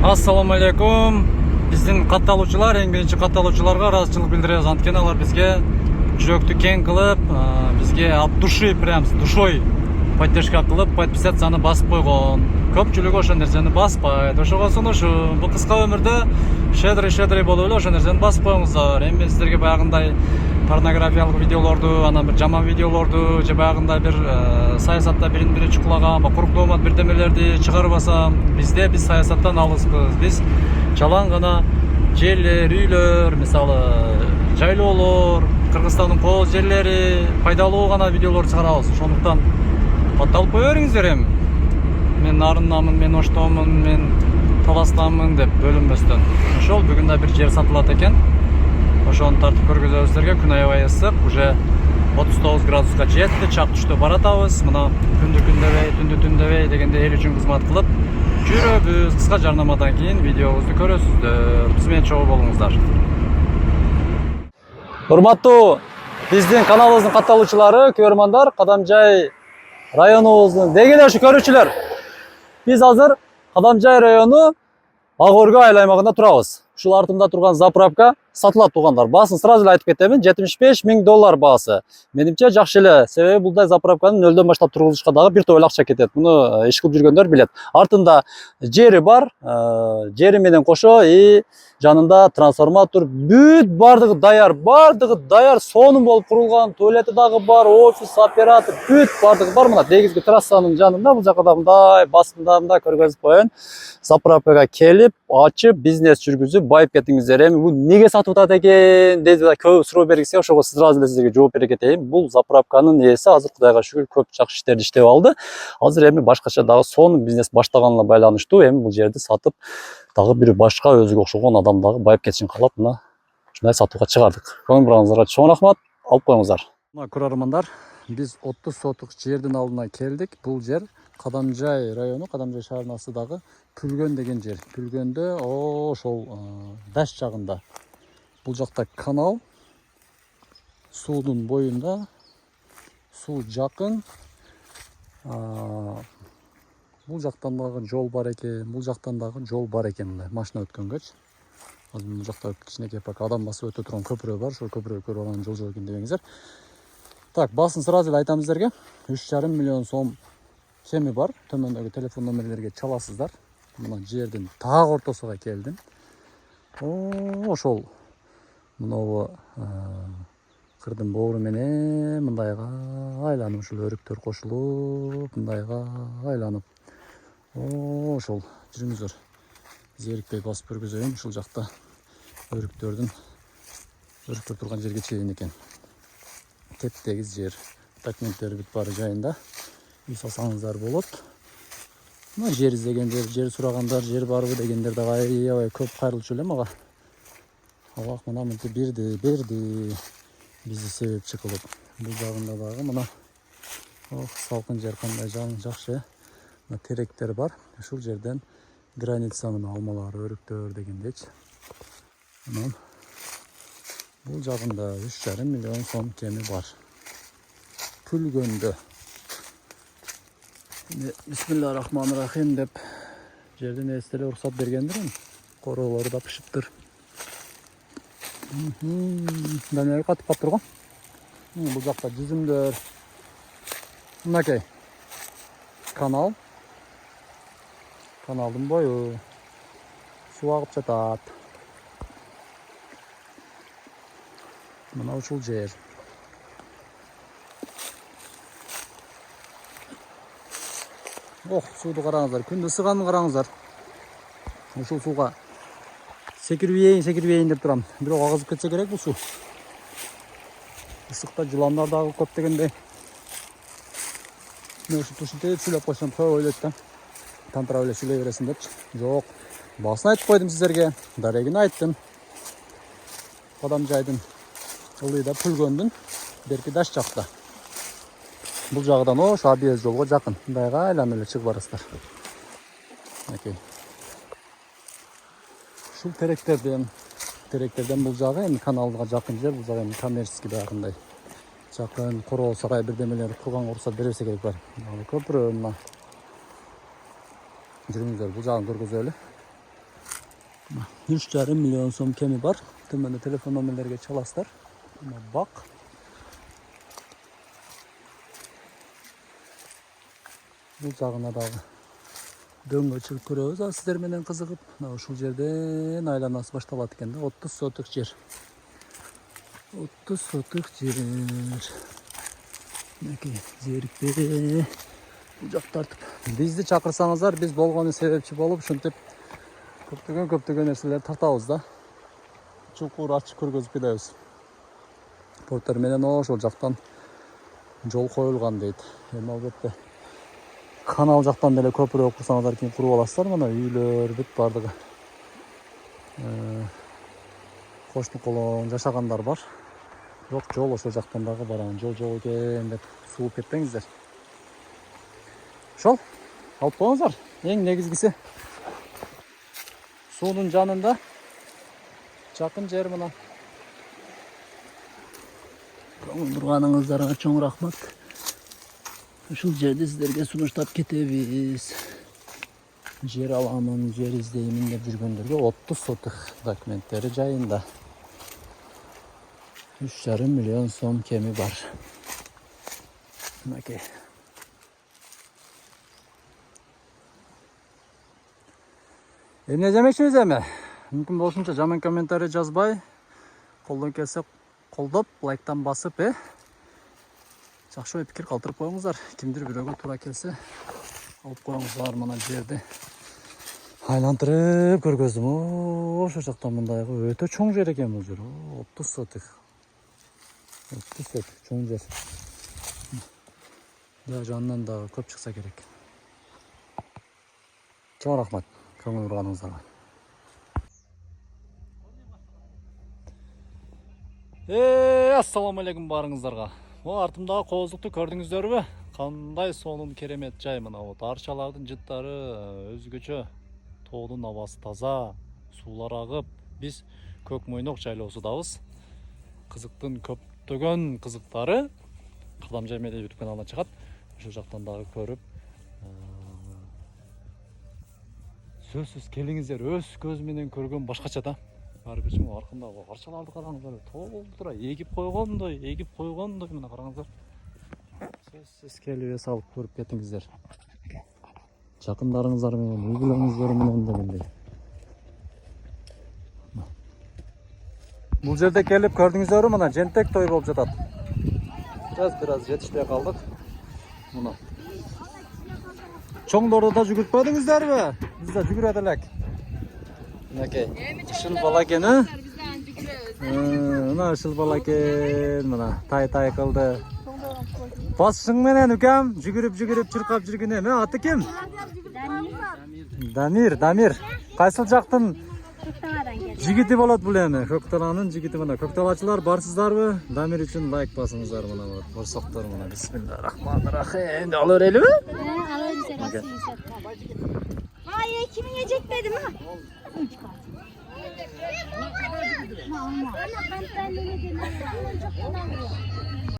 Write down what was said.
Assalamu алейкум. Биздин катталуучулар, эң биринчи катталуучуларга ыраазычылык билдиребиз. Анткени алар бизге жүрөктү кең кылып, бизге от души, прям с душой поддержка кылып, подписацияны басып койгон. Көпчүлүгү ошол нерсени баспайт. Ошого сунушу бул кыска өмүрдө шедрый болуп эле ошол нерсени басып коюңуздар. Эми мен сиздерге баягындай порнографиялык видеолорду, анан бир жаман видеолорду, же баягындай бир саясатта бири чукулаган, куруктоомат бирдемелерди чыгарбасам, биз саясаттан алыспыз. Биз жалаң гана жерлер, үйлөр, мисалы жайлоолор, Кыргызстандын кооз жерлери, пайдалуу гана видеолор чыгарабыз. Ошондуктан катталып кое бериңиздер эми. Мен Нарыннамын, мен Оштомун, мен Таластамын деп бөлүнбөстөн. Ошол бүгүн да бир жер сатылат экен. Ошону тартып көргөзөбүздөргө. Күн аябай ысык, уже 39 градуска жетти, чак түштө баратабыз. Мына түндү түндебей дегенде эл үчүн кызмат кылып жүрөбүз. Кыска жарнамадан кийин видеобузду көрөсүздөр. Биз менен чогуу болуңуздар. Урматтуу биздин каналыбыздын катталуучулары, көрөрмандар, Кадамжай районубуздун дегелеши көрүүчүлөр. Биз азыр Кадамжай району Ак-Өргө айлаймагында турабыз. Ушул артымда турган заправка сатылат туугандар. Баасын сразу эле айтып кетемин, $75.000 баасы. Менимче жакшы эле, себеби булдай заправканы нөлдөн баштап тургузушка дагы бир топ эле акча кетет. Муну иш кылып жүргөндөр билет. Артында жери бар, жери менен кошо жанында трансформатор, бүт бардыгы даяр, сонун болуп курулган, туалети дагы бар, офис, оператор, бүт бардыгы бар. Мына дегизги трассанын жанында, бул жакка да мындай басымдарында көргөзүп коеюн. Заправкага келип, ачып, бизнес жүргүзүп, байып кетиңиздер. Эми бул неге сатып атат экен деп көп суроо бергисе, ошого сразу эле сизге жооп бере кетейин. Бул заправканын ээси азыр Кудайга шүгүр көп жакшы иштерди иштеп алды. Азыр эми башкача дагы сонун бизнес баштаганына байланыштуу эми бул жерди сатып дагы бир башка өзүгө окшогон адам дагы байып кетишин каалап, мына ушундай сатууга чыгардык. Көңүл бурганыңыздарга чоң рахмат. Алып коюңуздар. Мына көрөрмандар, биз 30 сотук жердин алдына келдик. Бул жер Кадамжай району, Кадамжай шаарынын астындагы Пүлгөн деген жер. Пүлгөндө ошол даш жагында. Бул жакта канал, суудун боюнда, суу жакын. Бул жактан дагы жол бар экен, бул жактан дагы жол бар экен. Мындай машина өткөнгөчү. Азыр бул жакта кичинекей пак адам басып өтө турган көпүрө бар. Ошол көпүрөгө көрүп алган жол экен дебеңиздер. Так, басын сразу эле айтам сиздерге. 3,5 миллион сом кеми бар. Төмөндөгү телефон номерлерге чаласыздар. Мына жердин так ортосуга келдим. Ошол мынабу кырдын боору менен мындайга айланып, ушул өрүктөр кошулуп, мындайга айланып. Ошол жүрүңүздөр. Зерикпей басып көргөзөйүн. Ушул жакта өрүктөр турган жерге чейин экен. Теп-тегиз жер. Документтери бүт баары жайында. Үй салсаңыздар болот. Мына жер издегендер, жер сурагандар, жер барбы дегендер дагы аябай көп кайрылчу эле мага. Аллах мына мынтип берди. Бизди себепчи кылып. Бул жагында дагы мына салкын жер кандай жакшы. Мына теректер бар. Ушул жерден границанын алмалары, өрүктөр дегендечи. Анан бул жагында 3,5 миллион сом кеми бар. Пүлгөндө. Бисмиллахиррахманиррахим деп жердин ээси эле уруксат бергендир эми. Короолору да пышыптыр. Данер катып калыптыр го. Бул жакта жүзүмдөр. Мынакей. Канал. Каналдын бою суу агып жатат. Мына ушул жер. Сууду караңыздар, күндө ысыганын караңыздар. Ушул сууга секирбейин деп турам. Бирок агызып кетсе керек бул суу. Ысыкта жыландар дагы көп дегендей. Мен ушинтип сүйлөп койсом көп ойлойт да. Тантырап эле сүйлөй бересиң депчи. Жок. Баасын айтып койдум сиздерге. Дарегин айттым. Кадамжайдын ылдыйда Пүлгөндүн берки даш жакта. Бул жагынан ошо абиез жолго жакын. Мындайга айланып эле чыгып барасыздар. Окей. Ушул теректерден бул жагы эми каналга жакын жер, бул жагы эми коммерческий баягындай. Жакын короо сарай бирдемелер курганга уруксат берсе керек бар. Көпүрө мына. Жүрүңүздөр, бул жагын көргөзөлү. 3,5 milyon so'm kemi bor. Tumanda telefon nomerlariga chalasizlar. Bak. Bu жағына дағы дөңгөчүл көрөбүз. Сиздер менен кызыгып, ушул жерден айланасы башталат экен да. 30 сотық жер. 30 сотық жер. Мінекей, зерикпе. Бул жак тартып. Бизди чакырсаңыздар, биз болгону себепчи болуп, ушинтип көптөгөн нерселерди тартабыз да. Чукур ачык көргөзүп келебиз. Порттор менен ошол жактан жол коюлган дейт. Эми албетте канал жактан деле көпүрөөк курсаңыздар кийин куруп аласыздар. Мына үйлөр бүт бардыгы. Кошну колон жашагандар бар. Бирок жол ошол жактан дагы барган. Жол жок экен деп сууп кетпеңиздер. Ошол алып коюңуздар. Эң негизгиси суунун жанында жакын жер мына. Турганыңыздарга чоң рахмат. Ушул жерди сиздерге сунуштап кетебиз. Жер аламын, жер издеймин деп жүргөндөргө 30 сотық документтери жайында. 3,5 миллион сом кеми бар. Мынакей. Эмне демекчимиз эми? Мүмкүн болушунча жаман комментарий жазбай, колдон келсе колдоп, лайктан басып, жакшы ой пикир калтырып коюңуздар. Кимдир бирөөгө туура келсе, алып коюңуздар. Мына жерди айлантырып көргөздүм. Ошол жактан мындайгы өтө чоң жер экен бул жер. 30 сотық. 30 сотық чоң жер. Да жанынан да көп чыкса керек. Чоң рахмат көңүл бурганыңыздарга. Ассаламу алейкум барыңыздарга. Артымдагы кооздукту көрдүңүздөрбү? Кандай сонун керемет жай мына. Арчалардын жыттары өзгөчө, тоодун абасы таза, суулар агып. Биз Көк Мойнок жайлоосудабыз. Кызыктын көптөгөн кызыктары Кадамжай медиа YouTube каналына чыгат. Ошол жактан дагы көрүп, сөзсүз келиңиздер. Өз көз менен көргөн башкача да. Баары бир чоң аркындагы арчаларды караңыздар. Толтура эгип койгондой мына караңыздар. Сөзсүз келип салып көрүп кетиңиздер. Жакындарыңыздар менен, үй-бүлөңүздөр менен дегендей. Бул жерде келип көрдүңүздөрбү? Мына жентек той болуп жатат. Biraz жетишпей калдык. Мына. Чоңдорду да жүгүртпөдүңүздөрбү? Биз да жүгүрөт элек. Мынакей. Ушул бала экен, мына ушул бала экен, мына тай кылды. Басшың менен укам жүгүрүп чыркап жүргөн эме. Аты ким? Дамир. Кайсыл жактын жигити болот бул эми? Көкталанын жигити мына. Көкталачылар барсыздарбы? Дамир үчүн лайк басыңыздар мына. Борсоктор мына. Бисмиллахиррахманиррахим. Ала берелиби? Ала берсек. Hayır, kimin yiyecekmedi mi? Mama. Ben de ne dedim? Çok önemli.